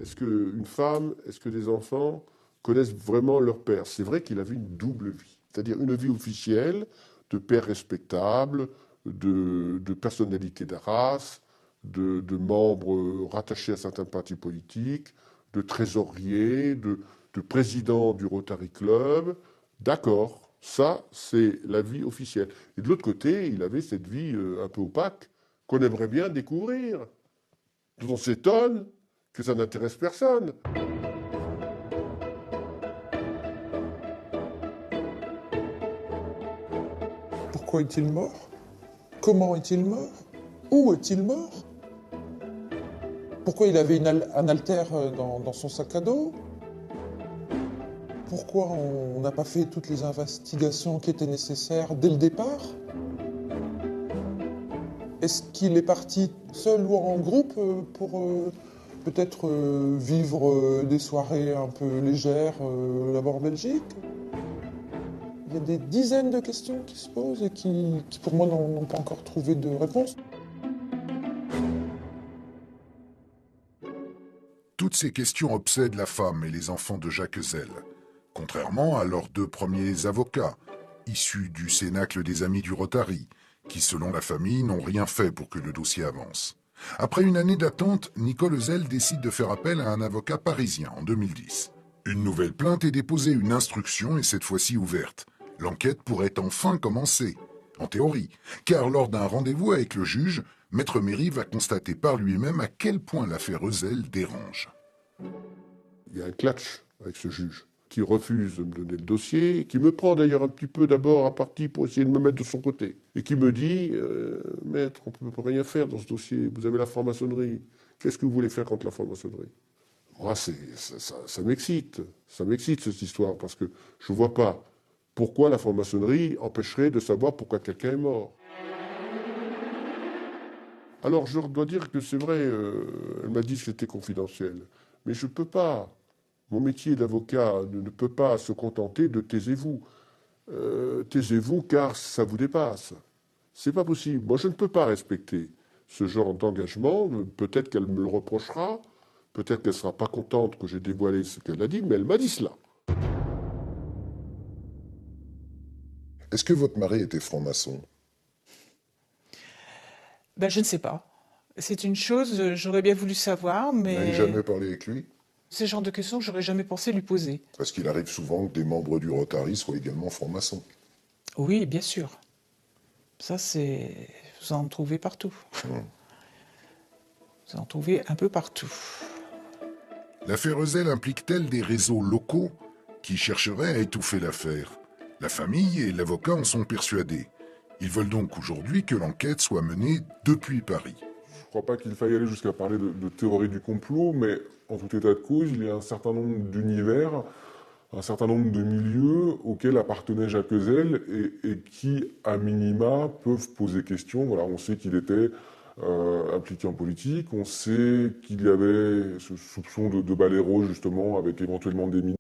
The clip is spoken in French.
est-ce qu'une femme, est-ce que des enfants connaissent vraiment leur père? C'est vrai qu'il avait une double vie, c'est-à-dire une vie officielle de père respectable, de personnalité d'Arras, de membres rattachés à certains partis politiques, de trésorier, de président du Rotary Club. D'accord, ça c'est la vie officielle. Et de l'autre côté, il avait cette vie un peu opaque qu'on aimerait bien découvrir, dont on s'étonne que ça n'intéresse personne. Pourquoi est-il mort? Comment est-il mort? Où est-il mort? Pourquoi il avait un haltère dans son sac à dos? Pourquoi on n'a pas fait toutes les investigations qui étaient nécessaires dès le départ? Est-ce qu'il est parti seul ou en groupe pour peut-être vivre des soirées un peu légères là-bas en Belgique? Il y a des dizaines de questions qui se posent et qui pour moi, n'ont pas encore trouvé de réponse. Toutes ces questions obsèdent la femme et les enfants de Jacques Zell, contrairement à leurs deux premiers avocats, issus du cénacle des Amis du Rotary, qui, selon la famille, n'ont rien fait pour que le dossier avance. Après une année d'attente, Nicole Zell décide de faire appel à un avocat parisien en 2010. Une nouvelle plainte est déposée, une instruction est cette fois-ci ouverte. L'enquête pourrait enfin commencer, en théorie, car lors d'un rendez-vous avec le juge, Maître Méry va constater par lui-même à quel point l'affaire Ezel dérange. Il y a un clash avec ce juge qui refuse de me donner le dossier, qui me prend d'ailleurs un petit peu d'abord à partie pour essayer de me mettre de son côté, et qui me dit Maître, on ne peut rien faire dans ce dossier, vous avez la franc-maçonnerie, qu'est-ce que vous voulez faire contre la franc-maçonnerie? Moi, ça m'excite cette histoire, parce que je ne vois pas pourquoi la franc-maçonnerie empêcherait de savoir pourquoi quelqu'un est mort. Alors, je dois dire que c'est vrai, elle m'a dit que c'était confidentiel. Mais je ne peux pas. Mon métier d'avocat ne peut pas se contenter de taisez-vous. Taisez-vous car ça vous dépasse. C'est pas possible. Moi, je ne peux pas respecter ce genre d'engagement. Peut-être qu'elle me le reprochera. Peut-être qu'elle ne sera pas contente que j'ai dévoilé ce qu'elle a dit, mais elle m'a dit cela. Est-ce que votre mari était franc-maçon? Ben, je ne sais pas. C'est une chose, j'aurais bien voulu savoir, Vous n'avez mais jamais parlé avec lui? c'est le genre de questions que j'aurais jamais pensé lui poser. Parce qu'il arrive souvent que des membres du Rotary soient également francs-maçons. Oui, bien sûr. Ça, vous en trouvez partout. Vous en trouvez un peu partout. L'affaire Ezel implique-t-elle des réseaux locaux qui chercheraient à étouffer l'affaire? La famille et l'avocat en sont persuadés. Ils veulent donc aujourd'hui que l'enquête soit menée depuis Paris. Je ne crois pas qu'il faille aller jusqu'à parler de théorie du complot, mais en tout état de cause, il y a un certain nombre d'univers, un certain nombre de milieux auxquels appartenait Jacques Zell et qui, à minima, peuvent poser question. Voilà, on sait qu'il était impliqué en politique, on sait qu'il y avait ce soupçon de balai rouge, justement, avec éventuellement des